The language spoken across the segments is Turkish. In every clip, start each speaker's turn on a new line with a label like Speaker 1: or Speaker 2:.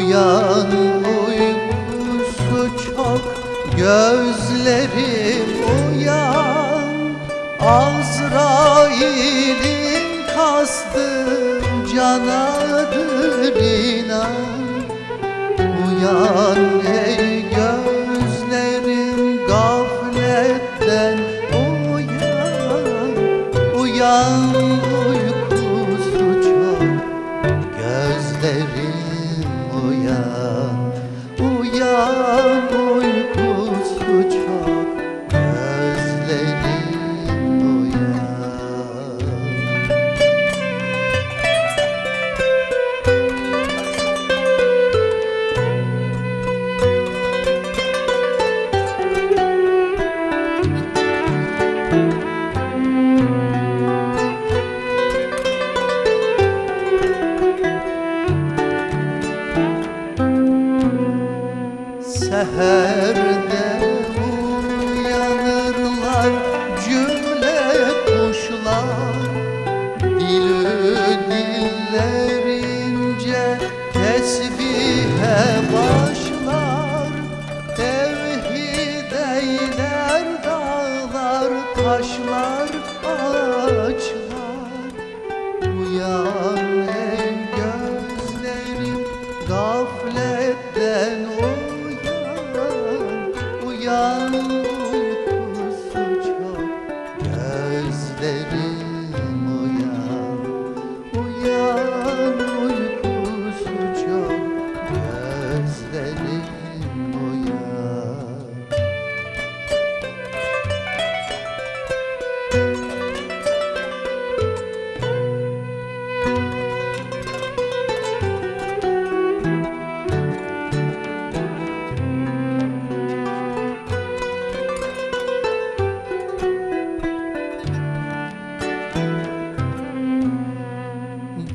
Speaker 1: Uyan uykusu çok gözlerim uyan, Azrail'in kastı canadır inan. Uyan ey gözlerim gafletten uyan, uyan uykusu çok gözlerim uyan, uyan uykusu çok gözlerim uyan. Seherde uyanırlar cümle kuşlar, dilü dillerince tesbihe başlar. Tevhid eyler dağlar, taşlar, ağaçlar. Uyan ey gözlerim gafletten uyan, uykusu çok gözlerim uyan, uyan uykusu çok gözlerim uyan.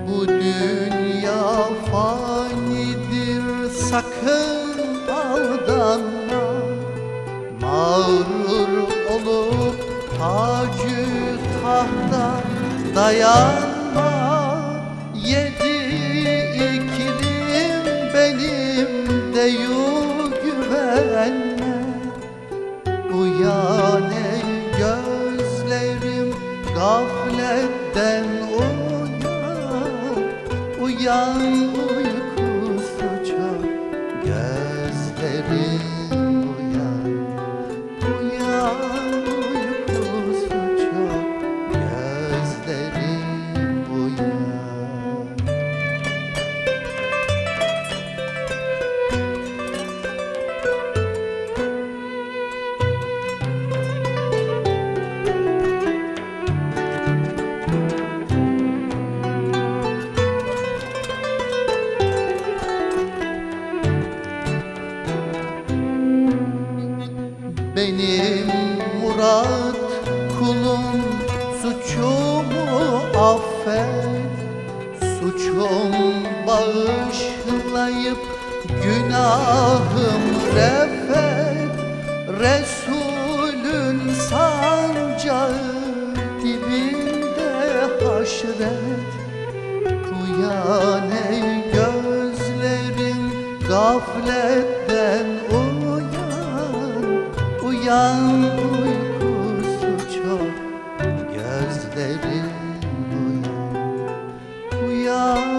Speaker 1: Bu dünya fanidir, sakın aldanma. Mağrur olup tacı tahta dayanma. Yedi iklim benim deyur güvenme. Uyan ey gözlerim gafletten uyan, uykusu çok gözlerim uyan, uyan uykusu çok gözlerim uyan. Benim murat kulum, suçumu affet. Suçum bağışlayıp günahım refet. Resulün sancağı dibinde haşret. Uyan ey gözlerim gafletten uyan, uykusu çok gözlerim uyan, uyan.